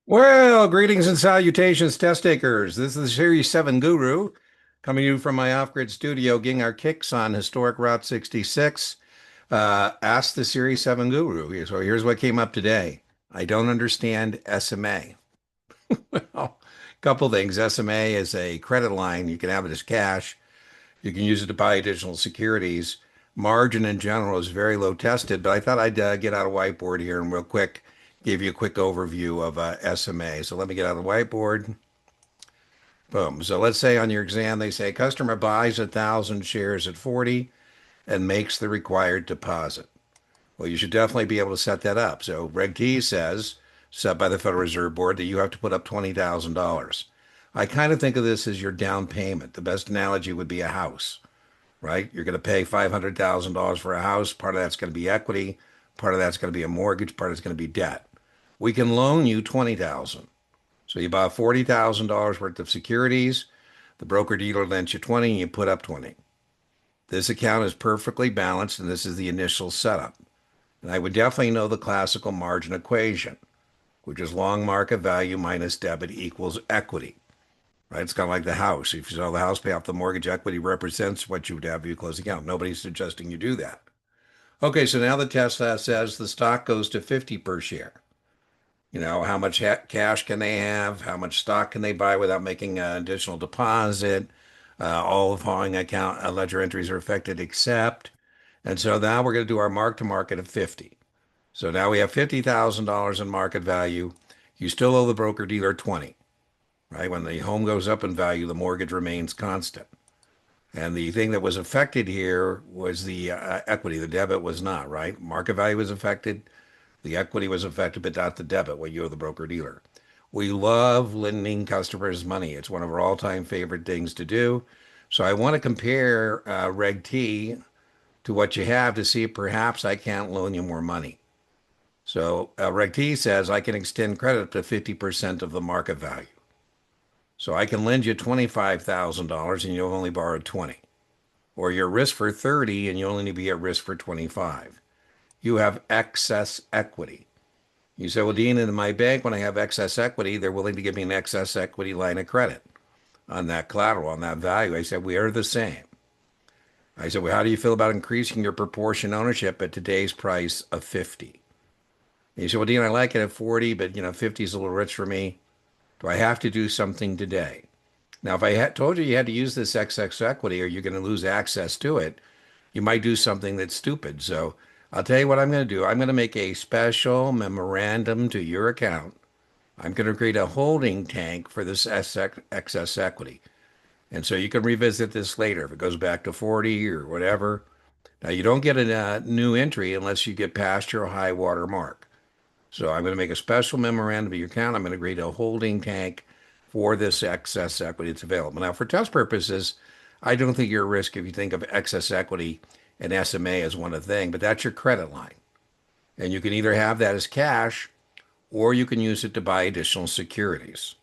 Well, greetings and salutations, test takers. This is the Series 7 Guru coming to you from my off-grid studio, getting our kicks on historic Route 66. Ask the Series 7 Guru. So here's what came up today. I don't understand SMA. Well, a couple things. SMA is a credit line. You can have it as cash. You can use it to buy additional securities. Margin in general is very low tested, but I thought I'd get out a whiteboard here and real quick give you a quick overview of SMA. So let me get out of the whiteboard. Boom. So let's say on your exam, they say customer buys 1,000 shares at 40 and makes the required deposit. Well, you should definitely be able to set that up. So Reg T says, set by the Federal Reserve Board, that you have to put up $20,000. I kind of think of this as your down payment. The best analogy would be a house, right? You're going to pay $500,000 for a house. Part of that's going to be equity. Part of that's going to be a mortgage. Part of it's going to be debt. We can loan you 20,000. So you buy $40,000 worth of securities. The broker dealer lends you 20 and you put up 20. This account is perfectly balanced and this is the initial setup. And I would definitely know the classical margin equation, which is long market value minus debit equals equity, right? It's kind of like the house. If you sell the house, pay off the mortgage, equity represents what you would have if you close the account. Nobody's suggesting you do that. Okay, so now the test says the stock goes to 50 per share. How much cash can they have? How much stock can they buy without making an additional deposit? All the following account ledger entries are affected except. And so now we're going to do our mark to market of 50. So now we have $50,000 in market value. You still owe the broker dealer 20, right? When the home goes up in value, the mortgage remains constant. And the thing that was affected here was the equity. The debit was not, right? Market value was affected. The equity was affected, but not the debit, what you owe the broker dealer. We love lending customers money. It's one of our all-time favorite things to do. So I want to compare Reg T to what you have to see if perhaps I can't loan you more money. So Reg T says I can extend credit to 50% of the market value. So I can lend you $25,000 and you'll only borrow 20. Or you're at risk for 30 and you only need to be at risk for 25. You have excess equity. You say, well, Dean, in my bank, when I have excess equity, they're willing to give me an excess equity line of credit on that collateral, on that value. I said, we are the same. I said, well, how do you feel about increasing your proportion ownership at today's price of 50? And you said, well, Dean, I like it at 40, but 50 is a little rich for me. Do I have to do something today? Now, if I had told you you had to use this excess equity or you're going to lose access to it, you might do something that's stupid. So I'll tell you what I'm going to do. I'm going to make a special memorandum to your account. I'm going to create a holding tank for this excess equity. And so you can revisit this later if it goes back to 40 or whatever. Now, you don't get a new entry unless you get past your high water mark. So I'm going to make a special memorandum to your account. I'm going to create a holding tank for this excess equity that's available. Now, for test purposes, I don't think you're at risk if you think of excess equity and SMA as one thing, but that's your credit line. And you can either have that as cash or you can use it to buy additional securities.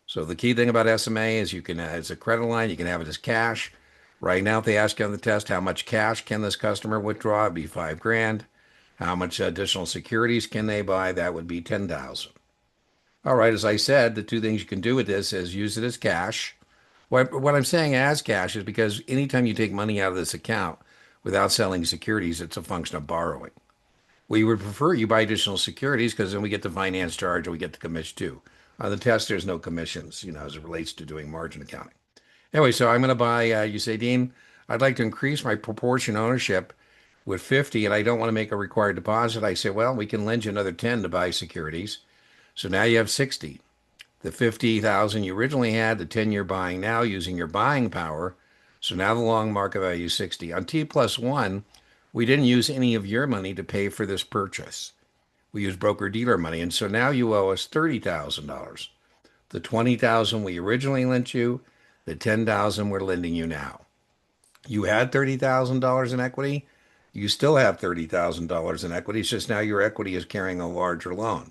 So the key thing about SMA is you can, as a credit line, you can have it as cash. Right now, if they ask you on the test, how much cash can this customer withdraw? It'd be 5 grand. How much additional securities can they buy? That would be 10,000. All right, as I said, the two things you can do with this is use it as cash. What I'm saying as cash is because anytime you take money out of this account without selling securities, it's a function of borrowing. We would prefer you buy additional securities because then we get the finance charge and we get the commission too. On the test, there's no commissions, as it relates to doing margin accounting. Anyway, so I'm going to buy, you say, Dean, I'd like to increase my proportion ownership with 50 and I don't want to make a required deposit. I say, well, we can lend you another 10 to buy securities. So now you have 60. The 50,000 you originally had, the 10 you're buying now using your buying power. So now the long market value is 60. On T plus one, we didn't use any of your money to pay for this purchase. We used broker dealer money. And so now you owe us $30,000. The 20,000 we originally lent you, the 10,000 we're lending you now. You had $30,000 in equity. You still have $30,000 in equity. It's just now your equity is carrying a larger loan.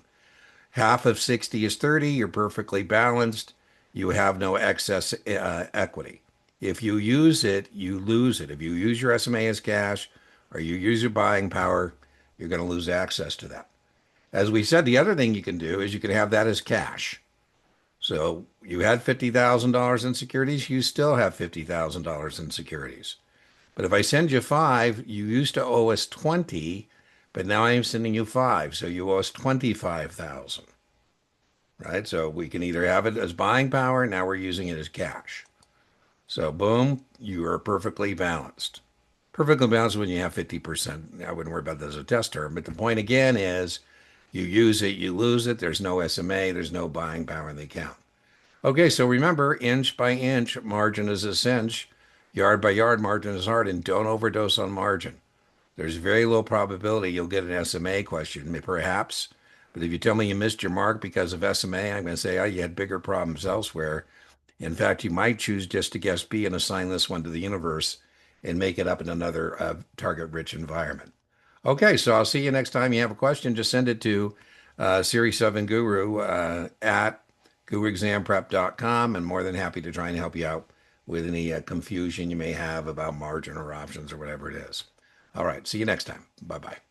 Half of 60 is 30. You're perfectly balanced. You have no excess equity. If you use it, you lose it. If you use your SMA as cash or you use your buying power, you're going to lose access to that. As we said, the other thing you can do is you can have that as cash. So you had $50,000 in securities, you still have $50,000 in securities. But if I send you five, you used to owe us 20, but now I'm sending you five. So you owe us 25,000, right? So we can either have it as buying power, now we're using it as cash. So boom, you are perfectly balanced. Perfectly balanced when you have 50%. I wouldn't worry about that as a test term. But the point again is you use it, you lose it. There's no SMA, there's no buying power in the account. Okay, so remember, inch by inch, margin is a cinch. Yard by yard, margin is hard, and don't overdose on margin. There's very low probability you'll get an SMA question, perhaps. But if you tell me you missed your mark because of SMA, I'm going to say, oh, you had bigger problems elsewhere. In fact, you might choose just to guess B and assign this one to the universe and make it up in another target-rich environment. Okay, so I'll see you next time you have a question. Just send it to Series 7 Guru at guruexamprep.com, and more than happy to try and help you out with any confusion you may have about margin or options or whatever it is. All right, see you next time. Bye-bye.